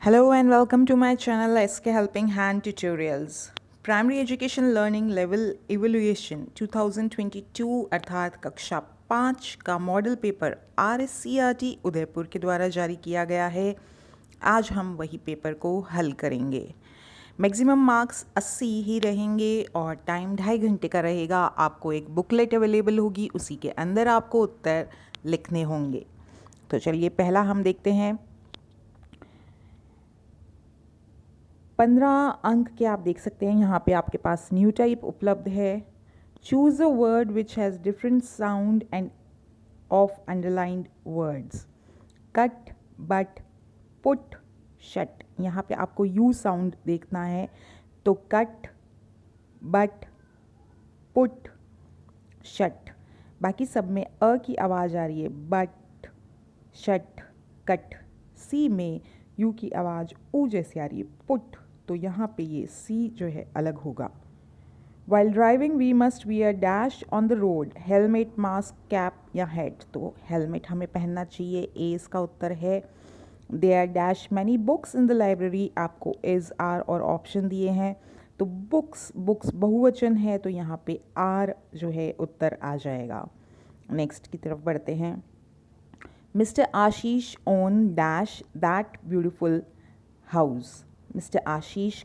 Hello and welcome to my channel SK Helping Hand Tutorials. Primary education learning level evaluation 2022 अर्थात कक्षा 5 का model paper RSCRT Udaipur के द्वारा जारी किया गया है। आज हम वही पेपर को हल करेंगे। मैक्सिमम मार्क्स 80 ही रहेंगे और टाइम 2.5 घंटे का रहेगा। आपको एक बुकलेट अवेलेबल होगी, उसी के अंदर आपको उत्तर लिखने होंगे। तो चलिए पहला हम देखते हैं। 15 अंक के आप देख सकते हैं। यहाँ पे आपके पास न्यू टाइप उपलब्ध है। Choose a word which has different sound end of underlined words. Cut, but, put, shut. यहाँ पे आपको यू साउंड देखना है, तो कट, बट, पुट, शट। बाकी सब में अ की आवाज़ आ रही है, बट, शट, कट। सी में यू की आवाज़ ऊ जैसी आ रही है, पुट। तो यहाँ पे ये सी जो है अलग होगा। While driving we must wear dash on the road. Helmet, mask, cap या हेड। तो हेलमेट हमें पहनना चाहिए, ए इसका उत्तर है। They are dash many books in the library. आपको इज़, आर और ऑप्शन दिए हैं। तो बुक्स बहुवचन है, तो यहाँ पे आर जो है उत्तर आ जाएगा। नेक्स्ट की तरफ बढ़ते हैं। Mister Ashish own dash that beautiful house. Mister Ashish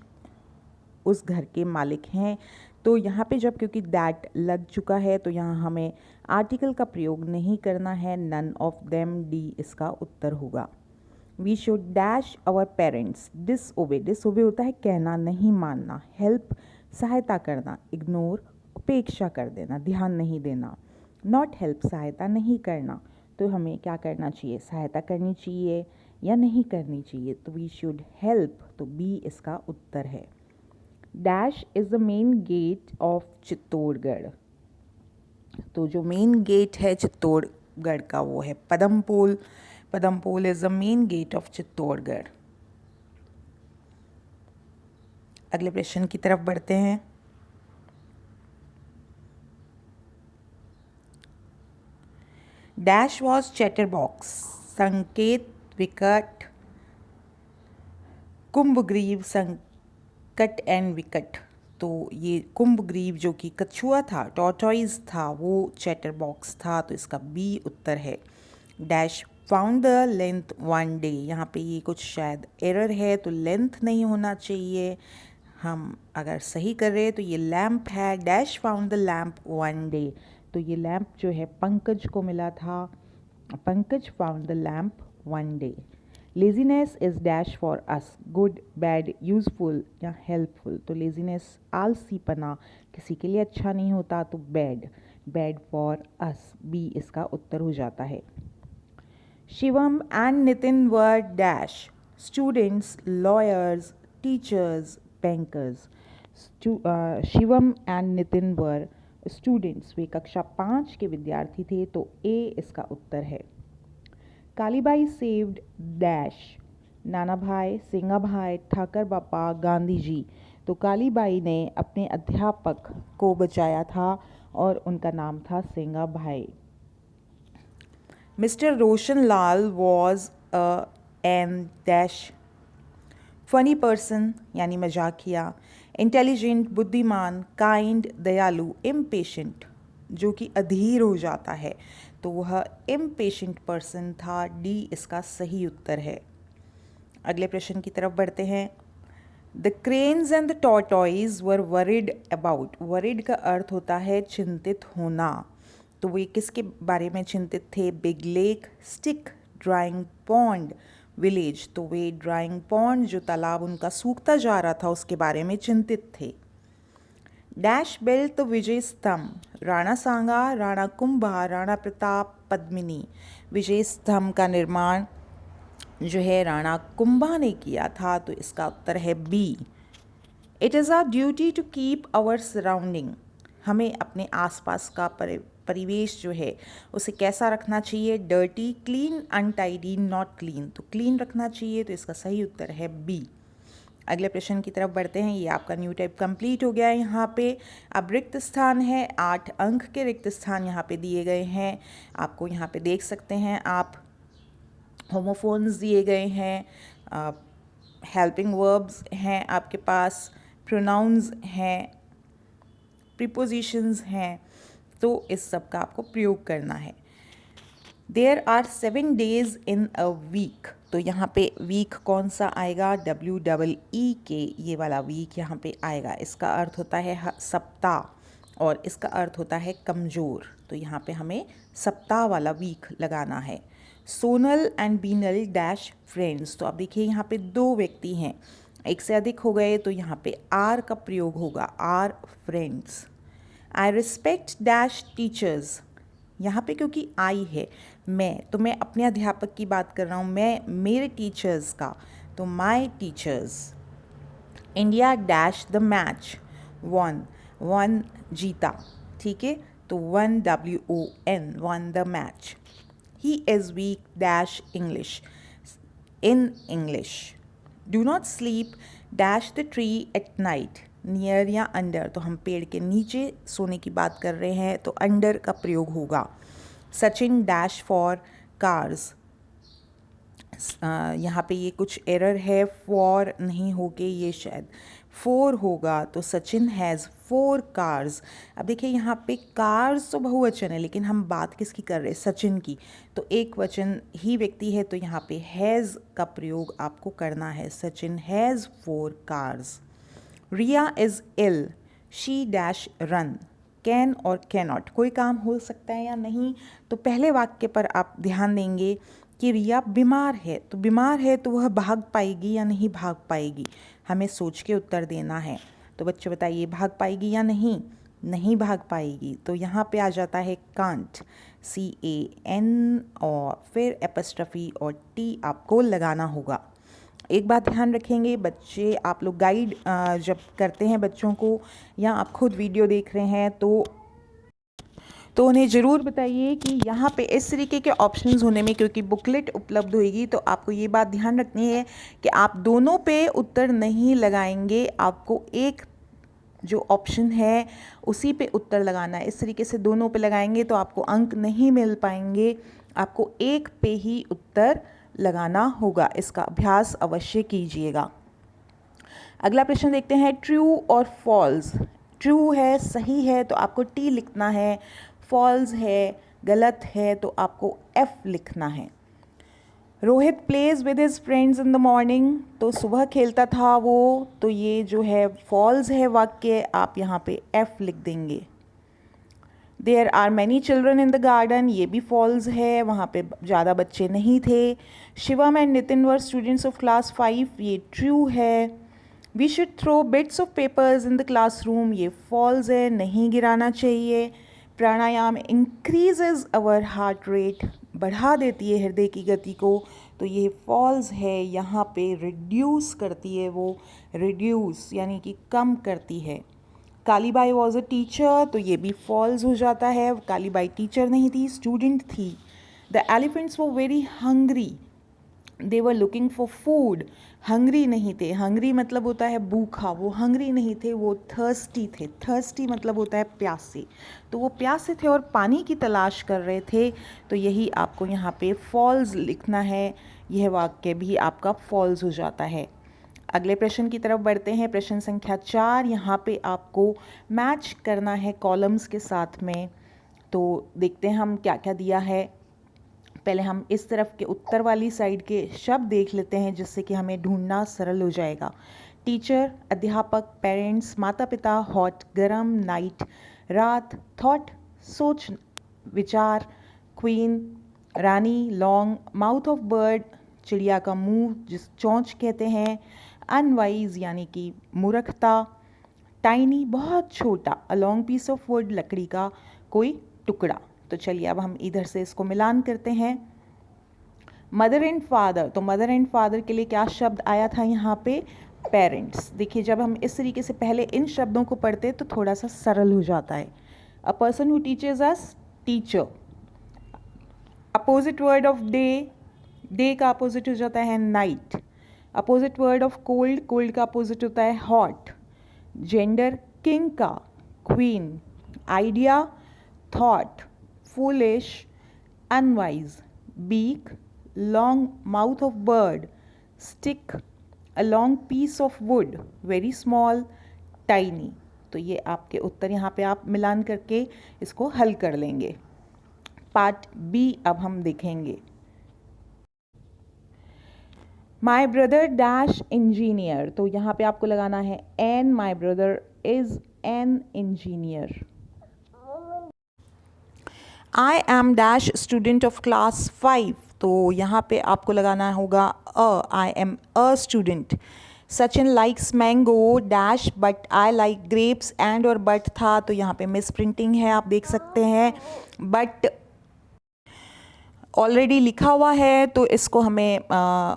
उस घर के मालिक हैं। तो यहाँ पे जब क्योंकि दैट लग चुका है तो यहाँ हमें आर्टिकल का प्रयोग नहीं करना है। नन ऑफ देम, डी इसका उत्तर होगा। We should dash our parents. Disobey, disobey होता है कहना, नहीं मानना। हेल्प, सहायता करना। इग्नोर, उपेक्षा कर देना, ध्यान नहीं देना। नॉट हेल्प, सहायता नहीं करना। तो हमें क्या करना चाहिए, सहायता करनी चाहिए या नहीं करनी चाहिए। तो वी शुड हेल्प, तो बी इसका उत्तर है। Dash is the main gate of Chittorgarh. तो जो मेन गेट है चित्तौड़गढ़ का वो है Padampol. Padampol is the main gate of Chittorgarh. अगले प्रश्न की तरफ बढ़ते हैं। Dash was chatterbox. Sanket, Vikat, कुंभग्रीव, संकट एंड विकट। तो ये कुंभग्रीव जो कि कछुआ था, टॉर्टॉइज था, वो चैटरबॉक्स था। तो इसका बी उत्तर है। Dash found the length one day. यहाँ पे ये कुछ शायद एरर है, तो लेंथ नहीं होना चाहिए। हम अगर सही कर रहे हैं तो ये लैम्प है। Dash found the lamp one day. तो ये लैम्प जो है पंकज को मिला था। Pankaj found the lamp one day. Laziness is dash for us. Good, bad, useful या हेल्पफुल। तो लेजीनेस आलसीपना किसी के लिए अच्छा नहीं होता, तो bad, bad for us, B इसका उत्तर हो जाता है। Shivam and Nitin were dash. Students, lawyers, teachers, bankers. Shivam and Nitin were students, वे कक्षा 5 के विद्यार्थी थे। तो ए इसका उत्तर है। Kalibai saved dash. नाना भाई, सिंगा भाई, ठाकर बापा, गांधी जी। तो कालीबाई ने अपने अध्यापक को बचाया था और उनका नाम था सिंगा भाई। Mister Roshan Lal was an dash funny person यानी मजाकिया, इंटेलिजेंट, बुद्धिमान, काइंड, दयालु, इम्पेशेंट जो कि अधीर हो जाता है। तो वह इम्पेशेंट पर्सन था। डी इसका सही उत्तर है। अगले प्रश्न की तरफ बढ़ते हैं। The cranes and the tortoise were worried about. Worried का अर्थ होता है चिंतित होना। तो वे किसके बारे में चिंतित थे? Big lake, stick, drawing pond, village. तो वे ड्राइंग पॉन्ड जो तालाब उनका सूखता जा रहा था उसके बारे में चिंतित थे। डैश बिल्ट द विजय स्तंभ। राणा सांगा, राणा कुंभा, राणा प्रताप, पद्मिनी। विजय स्तंभ का निर्माण जो है राणा कुंभा ने किया था। तो इसका उत्तर है B. It is our duty to keep our surrounding. हमें अपने आसपास का परिवेश जो है उसे कैसा रखना चाहिए? Dirty, clean, untidy, not clean. तो क्लीन रखना चाहिए। तो इसका सही उत्तर है बी। अगले प्रश्न की तरफ बढ़ते हैं। ये आपका न्यू टाइप कंप्लीट हो गया है। यहाँ पे अब रिक्त स्थान है। 8 अंक के रिक्त स्थान यहाँ पे दिए गए हैं। आपको यहाँ पे देख सकते हैं आप, होमोफोन्स दिए गए हैं, हेल्पिंग वर्ब्स हैं आपके पास, प्रोनाउंस हैं, प्रीपोजिशंस हैं, तो इस सब का आपको प्रयोग करना है। There are 7 days in a week, तो यहाँ पे वीक कौन सा आएगा, WEEK, ये वाला वीक यहाँ पे आएगा। इसका अर्थ होता है सप्ताह और इसका अर्थ होता है कमज़ोर, तो यहाँ पे हमें सप्ताह वाला वीक लगाना है। Sonal and Binal dash friends, तो अब देखिए यहाँ पे 2 व्यक्ति हैं, एक से अधिक हो गए तो यहाँ पे आर का प्रयोग होगा, are friends. I respect dash teachers, यहाँ पे क्योंकि आई है मैं, तो मैं अपने अध्यापक की बात कर रहा हूँ, मैं मेरे टीचर्स का, तो my teachers. India dash the match, one जीता, ठीक है, तो WON the match. He is week dash English, in English. Do not sleep dash the tree at night, near या अंडर, तो हम पेड़ के नीचे सोने की बात कर रहे हैं तो अंडर का प्रयोग होगा। सचिन डैश फॉर कार्स, यहाँ पे ये कुछ एरर है, फॉर नहीं होके ये शायद फोर होगा, तो सचिन हैज़ 4 कार्स। अब देखिए यहाँ पे कार्स तो बहुवचन है, लेकिन हम बात किसकी कर रहे हैं, सचिन की, तो एक वचन ही व्यक्ति है, तो यहाँ पे हैज़ का प्रयोग आपको करना है, Sachin has 4 cars. Riya is ill, she dash run, can और कैनॉट, कोई काम हो सकता है या नहीं, तो पहले वाक्य पर आप ध्यान देंगे कि रिया बीमार है, तो बीमार है तो वह भाग पाएगी या नहीं भाग पाएगी, हमें सोच के उत्तर देना है। तो बच्चे बताइए भाग पाएगी या नहीं, नहीं भाग पाएगी, तो यहाँ पे आ जाता है कांट, CAN, और फिर एपस्ट्रफी और T आपको लगाना होगा। एक बात ध्यान रखेंगे बच्चे, आप लोग गाइड जब करते हैं बच्चों को या आप खुद वीडियो देख रहे हैं तो उन्हें ज़रूर बताइए कि यहाँ पे इस तरीके के ऑप्शंस होने में, क्योंकि बुकलेट उपलब्ध होगी, तो आपको ये बात ध्यान रखनी है कि आप दोनों पे उत्तर नहीं लगाएंगे, आपको एक जो ऑप्शन है उसी पे उत्तर लगाना है। इस तरीके से दोनों पे लगाएंगे तो आपको अंक नहीं मिल पाएंगे, आपको एक पे ही उत्तर लगाना होगा। इसका अभ्यास अवश्य कीजिएगा। अगला प्रश्न देखते हैं, ट्रू और फॉल्स। ट्रू है, सही है, तो आपको T लिखना है, फॉल्स है, गलत है, तो आपको F लिखना है। Rohit plays with his friends in the morning, तो सुबह खेलता था वो, तो ये जो है फॉल्स है वाक्य, आप यहाँ पे F लिख देंगे। There are many children in the garden, ये भी फॉल्स है, वहाँ पे ज़्यादा बच्चे नहीं थे। Shivam and Nitin were students of class 5, ये ट्रू है। We should throw bits of papers in the classroom, ये फॉल्स है, नहीं गिराना चाहिए। Pranayama increases our heart rate, बढ़ा देती है हृदय की गति को, तो ये फॉल्स है। यहाँ पे रिड्यूस करती है वो, रिड्यूस यानी कि कम करती है। कालीबाई वॉज अ टीचर, तो ये भी फॉल्स हो जाता है, कालीबाई टीचर नहीं थी, स्टूडेंट थी। The elephants were very hungry, they were looking for food, hungry नहीं थे, हंग्री मतलब होता है भूखा, वो हंग्री नहीं थे, वो थर्स्टी थे, थर्स्टी मतलब होता है प्यासे, तो वो प्यासे थे और पानी की तलाश कर रहे थे, तो यही आपको यहाँ पे फॉल्स लिखना है, यह वाक्य भी आपका फॉल्स हो जाता है। अगले प्रश्न की तरफ बढ़ते हैं, प्रश्न संख्या 4। यहाँ पे आपको मैच करना है कॉलम्स के साथ में, तो देखते हैं हम क्या क्या दिया है। पहले हम इस तरफ के उत्तर वाली साइड के शब्द देख लेते हैं, जिससे कि हमें ढूंढना सरल हो जाएगा। टीचर, अध्यापक, पेरेंट्स, माता पिता, हॉट गरम, नाइट रात, थॉट सोच विचार, queen Rani, long, mouth of bird चिड़िया का मुंह जिस चोंच कहते हैं, अनवाइज यानी कि मूर्खता, टाइनी बहुत छोटा, a long piece of wood लकड़ी का कोई टुकड़ा। तो चलिए अब हम इधर से इसको मिलान करते हैं। मदर एंड फादर, तो मदर एंड फादर के लिए क्या शब्द आया था यहाँ पे, पेरेंट्स। देखिए जब हम इस तरीके से पहले इन शब्दों को पढ़ते हैं तो थोड़ा सा सरल हो जाता है। A person who teaches us, teacher. Opposite word of day, day का अपोजिट हो जाता है night. Opposite word of cold, cold का अपोजिट होता है हॉट। जेंडर, किंग का, queen. Idea, thought. foolish, unwise, beak, long mouth of bird, stick, a long piece of wood, very small, tiny. तो ये आपके उत्तर यहाँ पे आप मिलान करके इसको हल कर लेंगे। पार्ट बी अब हम देखेंगे। माई ब्रदर डैश इंजीनियर, तो यहाँ पे आपको लगाना है an, my brother is an engineer. I am dash student of class 5, तो यहाँ पे आपको लगाना होगा I am a student. Sachin likes mango dash but I like grapes, and और बट था तो यहाँ पे मिस प्रिंटिंग है, आप देख सकते हैं। बट ऑलरेडी लिखा हुआ है तो इसको हमें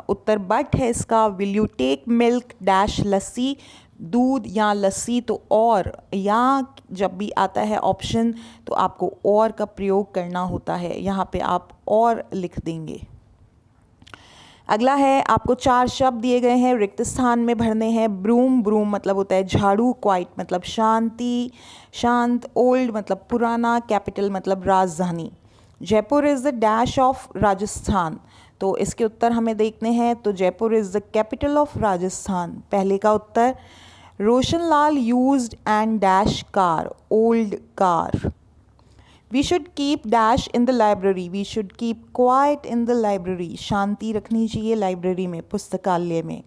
उत्तर बट है इसका। Will you take milk dash lassi, दूध या लस्सी, तो और या जब भी आता है ऑप्शन तो आपको और का प्रयोग करना होता है, यहाँ पे आप और लिख देंगे। अगला है, आपको 4 शब्द दिए गए हैं, रिक्त स्थान में भरने हैं। ब्रूम, ब्रूम मतलब होता है झाड़ू, क्वाइट मतलब शांति, शांत, ओल्ड मतलब पुराना, कैपिटल मतलब राजधानी। Jaipur is the dash of Rajasthan, तो इसके उत्तर हमें देखने हैं। तो Jaipur is the capital of Rajasthan, पहले का उत्तर। Roshan Lal used and dash car, old car. We should keep dash in the library, we should keep quiet in the library, शांति रखनी चाहिए लाइब्रेरी में, पुस्तकालय में।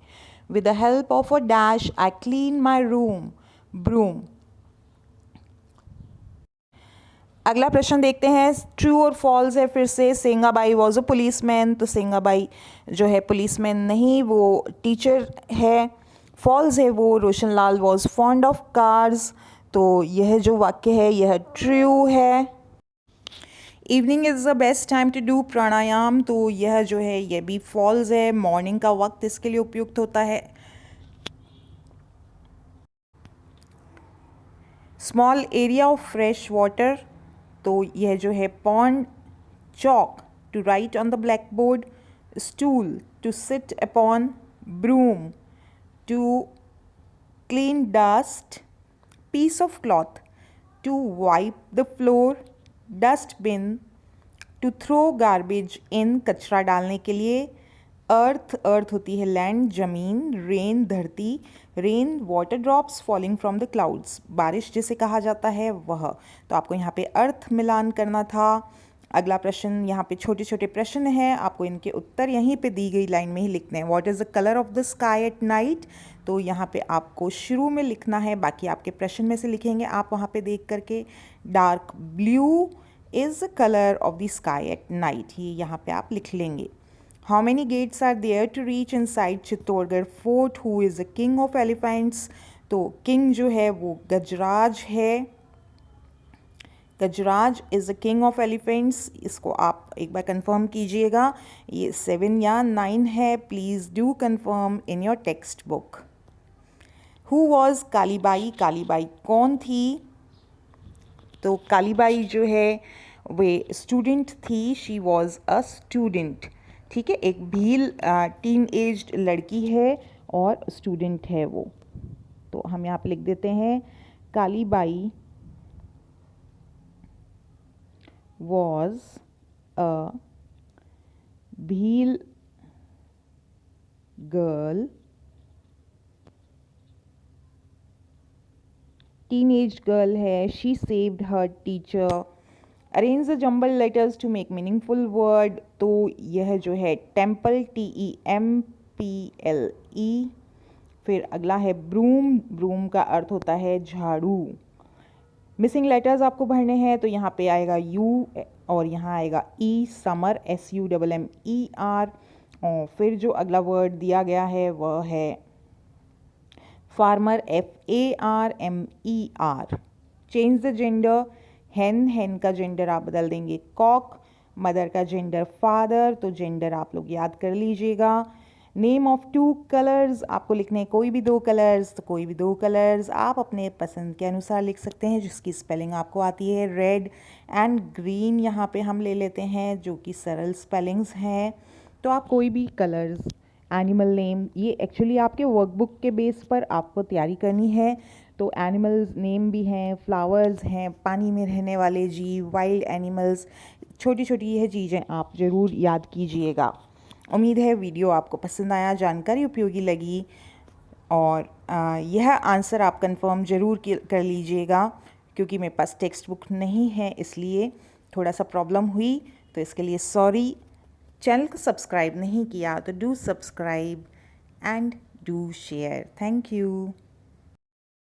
With the help of a dash I clean my room, broom. अगला प्रश्न देखते हैं, ट्रू और फॉल्स है फिर से। सेंगाबाई वॉज अ पुलिसमैन, तो सेंगाबाई जो है पुलिसमैन नहीं, वो टीचर है। फॉल्स है वो, Roshanlal was fond of cars, तो यह जो वाक्य है यह ट्रू है। Evening is the best time to do pranayama, तो यह जो है यह भी फॉल्स है, मॉर्निंग का वक्त इसके लिए उपयुक्त होता है। Small area of fresh water, तो यह जो है pond. Chalk to write on the black board, stool to sit upon, broom to clean dust, piece of cloth to wipe the floor, dustbin to throw garbage in, कचरा डालने के लिए। अर्थ, अर्थ होती है लैंड, जमीन। रेन, धरती। Rain water drops falling from the clouds, बारिश जिसे कहा जाता है वह। तो आपको यहाँ पे अर्थ मिलान करना था। अगला प्रश्न, यहाँ पे छोटे छोटे प्रश्न हैं, आपको इनके उत्तर यहीं पे दी गई लाइन में ही लिखने हैं। What is the colour of the sky at night, तो यहाँ पे आपको शुरू में लिखना है, बाकी आपके प्रश्न में से लिखेंगे आप वहाँ पे देख करके। Dark blue is the colour of the sky at night, ये यहाँ पे आप लिख लेंगे। How many gates are there to reach inside Chittorgarh fort? Who is the king of elephants? तो किंग जो है वो गजराज है, Gajraj is the king of elephants. इसको आप एक बार कंफर्म कीजिएगा, ये 7 या 9 है, please do confirm in your text book. Who was Kalibai, Kalibai कौन थी? तो कालीबाई जो है वे स्टूडेंट थी, शी वॉज अ स्टूडेंट। ठीक है, एक भील टीन एज्ड लड़की है और स्टूडेंट है वो। तो हम यहाँ पे लिख देते हैं, Kalibai was a Bhil girl, teenaged girl है, she saved her teacher. Arrange the jumble letters to make meaningful word, तो यह जो है टेम्पल, TEMPLE। फिर अगला है ब्रूम, ब्रूम का अर्थ होता है झाड़ू। मिसिंग लेटर्स आपको भरने हैं, तो यहाँ पे आएगा यू और यहाँ आएगा ई, समर SUMMER। और फिर जो अगला वर्ड दिया गया है वह है farmer, FARMER। Change the gender, hen, hen का जेंडर आप बदल देंगे कॉक, मदर का जेंडर फादर, तो जेंडर आप लोग याद कर लीजिएगा। नेम ऑफ 2 कलर्स आपको लिखने हैं, कोई भी 2 कलर्स, तो कोई भी 2 कलर्स आप अपने पसंद के अनुसार लिख सकते हैं, जिसकी स्पेलिंग आपको आती है। रेड एंड ग्रीन यहाँ पे हम ले लेते हैं, जो कि सरल स्पेलिंग्स हैं। तो आप कोई भी कलर्स, एनिमल नेम, ये एक्चुअली आपके वर्कबुक के बेस पर आपको तैयारी करनी है। तो एनिमल्स नेम भी हैं, फ्लावर्स हैं, पानी में रहने वाले जीव, वाइल्ड एनिमल्स, छोटी छोटी यह चीज़ें आप ज़रूर याद कीजिएगा। उम्मीद है वीडियो आपको पसंद आया, जानकारी उपयोगी लगी और यह आंसर आप कंफर्म ज़रूर कर लीजिएगा क्योंकि मेरे पास टेक्स्ट बुक नहीं है, इसलिए थोड़ा सा प्रॉब्लम हुई, तो इसके लिए सॉरी। चैनल को सब्सक्राइब नहीं किया तो do subscribe and do share. Thank you.